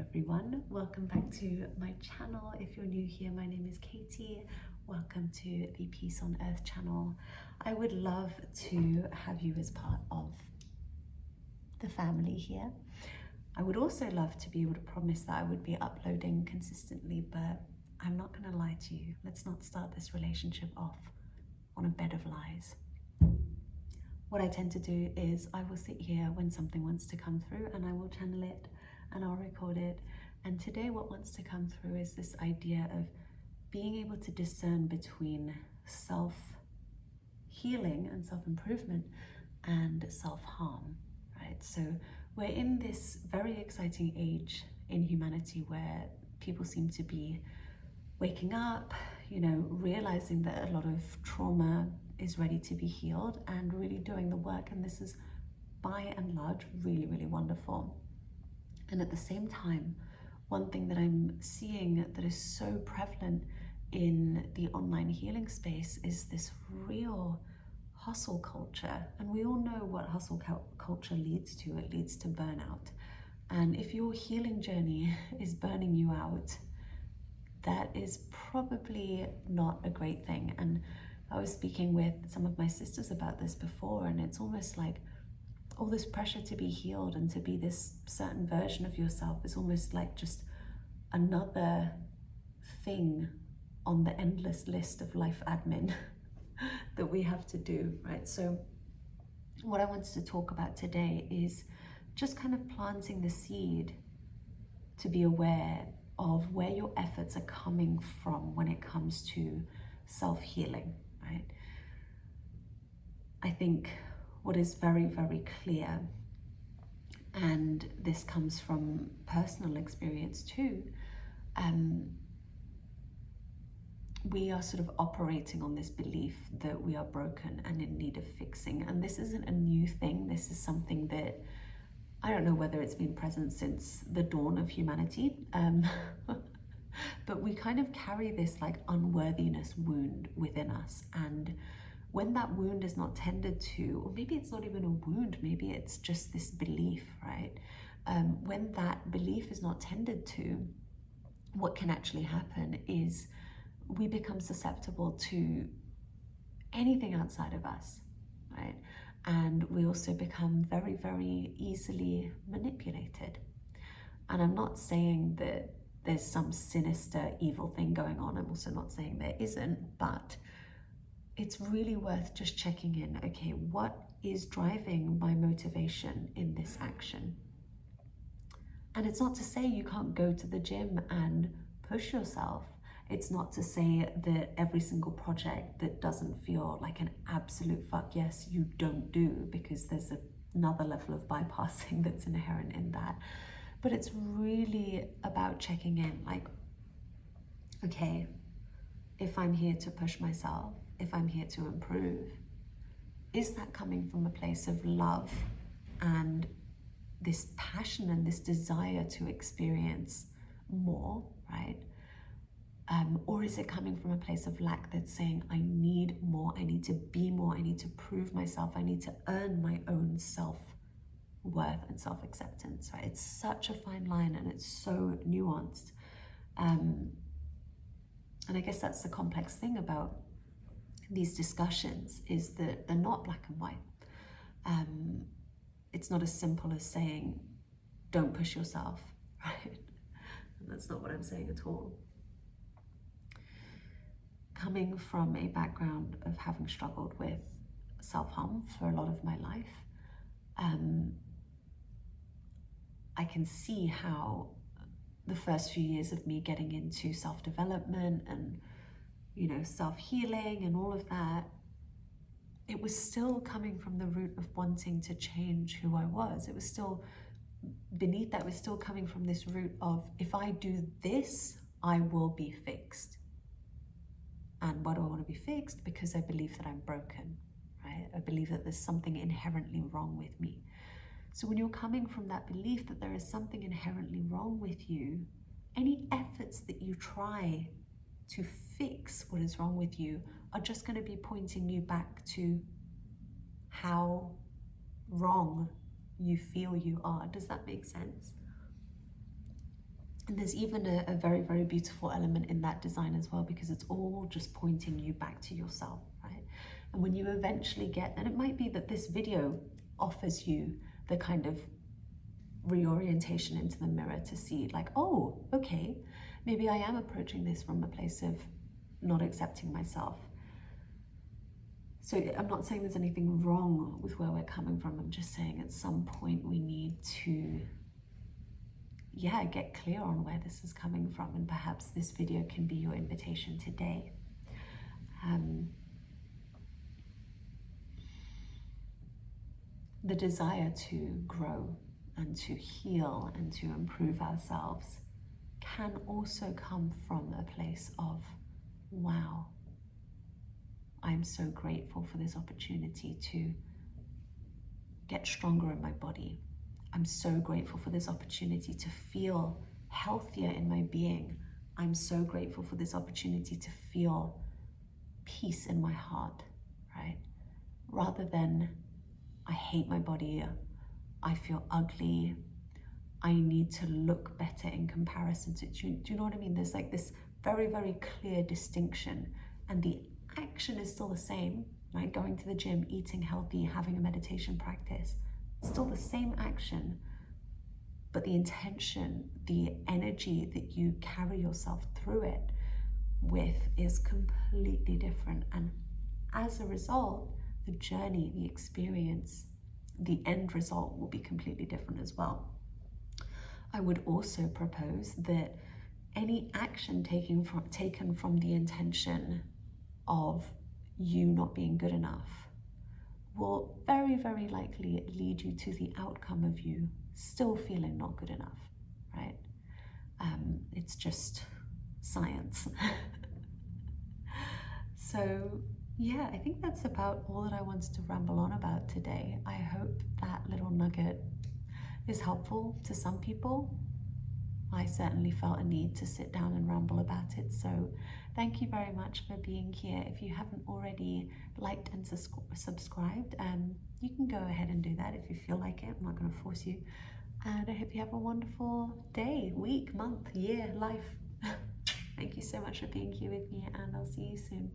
everyone, welcome back to my channel. If you're new here, my name is Katie. Welcome to the Peace on Earth channel. I would love to have you as part of the family here. I would also love to be able to promise that I would be uploading consistently, but I'm not going to lie to you. Let's not start this relationship off on a bed of lies. What I tend to do is I will sit here when something wants to come through and I will channel it and I'll record it. And today what wants to come through is this idea of being able to discern between self-healing and self-improvement and self-harm, right? So we're in this very exciting age in humanity where people seem to be waking up, realizing that a lot of trauma is ready to be healed and really doing the work. And this is by and large really, really wonderful. And at the same time, one thing that I'm seeing that is so prevalent in the online healing space is this real hustle culture. And we all know what hustle culture leads to. It leads to burnout. And if your healing journey is burning you out, that is probably not a great thing. And I was speaking with some of my sisters about this before, and it's almost like all this pressure to be healed and to be this certain version of yourself is almost like just another thing on the endless list of life admin that we have to do, right? So what I wanted to talk about today is just kind of planting the seed to be aware of where your efforts are coming from when it comes to self-healing, right? I think what is very, very clear, and this comes from personal experience too, we are sort of operating on this belief that we are broken and in need of fixing. And this isn't a new thing. This is something that I don't know whether it's been present since the dawn of humanity, but we kind of carry this like unworthiness wound within us. And when that wound is not tended to, or maybe it's not even a wound, maybe it's just this belief, right? When that belief is not tended to, what can actually happen is we become susceptible to anything outside of us, right? And we also become very, very easily manipulated. And I'm not saying that there's some sinister, evil thing going on. I'm also not saying there isn't, but it's really worth just checking in. Okay, what is driving my motivation in this action? And it's not to say you can't go to the gym and push yourself. It's not to say that every single project that doesn't feel like an absolute fuck yes, you don't do, because there's another level of bypassing that's inherent in that. But it's really about checking in, like, okay, if I'm here to push myself, if I'm here to improve, is that coming from a place of love and this passion and this desire to experience more, right? Or is it coming from a place of lack that's saying, I need more, I need to be more, I need to prove myself, I need to earn my own self-worth and self-acceptance, right? It's such a fine line and it's so nuanced. And I guess that's the complex thing about these discussions, is that they're not black and white. It's not as simple as saying, don't push yourself, right? And that's not what I'm saying at all. Coming from a background of having struggled with self-harm for a lot of my life, I can see how the first few years of me getting into self-development and self-healing and all of that, it was still coming from the root of wanting to change who I was. It was still, beneath that was still coming from this root of, if I do this, I will be fixed. And why do I want to be fixed? Because I believe that I'm broken, right? I believe that there's something inherently wrong with me. So when you're coming from that belief that there is something inherently wrong with you, any efforts that you try to fix what is wrong with you are just going to be pointing you back to how wrong you feel you are. Does that make sense? And there's even a very, very beautiful element in that design as well, because it's all just pointing you back to yourself, right? And when you eventually get, and it might be that this video offers you the kind of reorientation into the mirror to see like, oh, okay, maybe I am approaching this from a place of not accepting myself. So I'm not saying there's anything wrong with where we're coming from. I'm just saying at some point we need to, yeah, get clear on where this is coming from. And perhaps this video can be your invitation today. The desire to grow and to heal and to improve ourselves can also come from a place of, wow, I'm so grateful for this opportunity to get stronger in my body. I'm so grateful for this opportunity to feel healthier in my being. I'm so grateful for this opportunity to feel peace in my heart, right? Rather than, I hate my body, I feel ugly, I need to look better in comparison to, do you know what I mean? There's like this very, very clear distinction, and the action is still the same, right? Going to the gym, eating healthy, having a meditation practice, it's still the same action, but the intention, the energy that you carry yourself through it with is completely different. And as a result, the journey, the experience, the end result will be completely different as well. I would also propose that any action taken from the intention of you not being good enough will very, very likely lead you to the outcome of you still feeling not good enough, right? It's just science. So yeah, I think that's about all that I wanted to ramble on about today. I hope that little nugget is helpful to some people. I certainly felt a need to sit down and ramble about it. So thank you very much for being here. If you haven't already liked and subscribed, you can go ahead and do that if you feel like it. I'm not going to force you. And I hope you have a wonderful day, week, month, year, life. Thank you so much for being here with me, and I'll see you soon.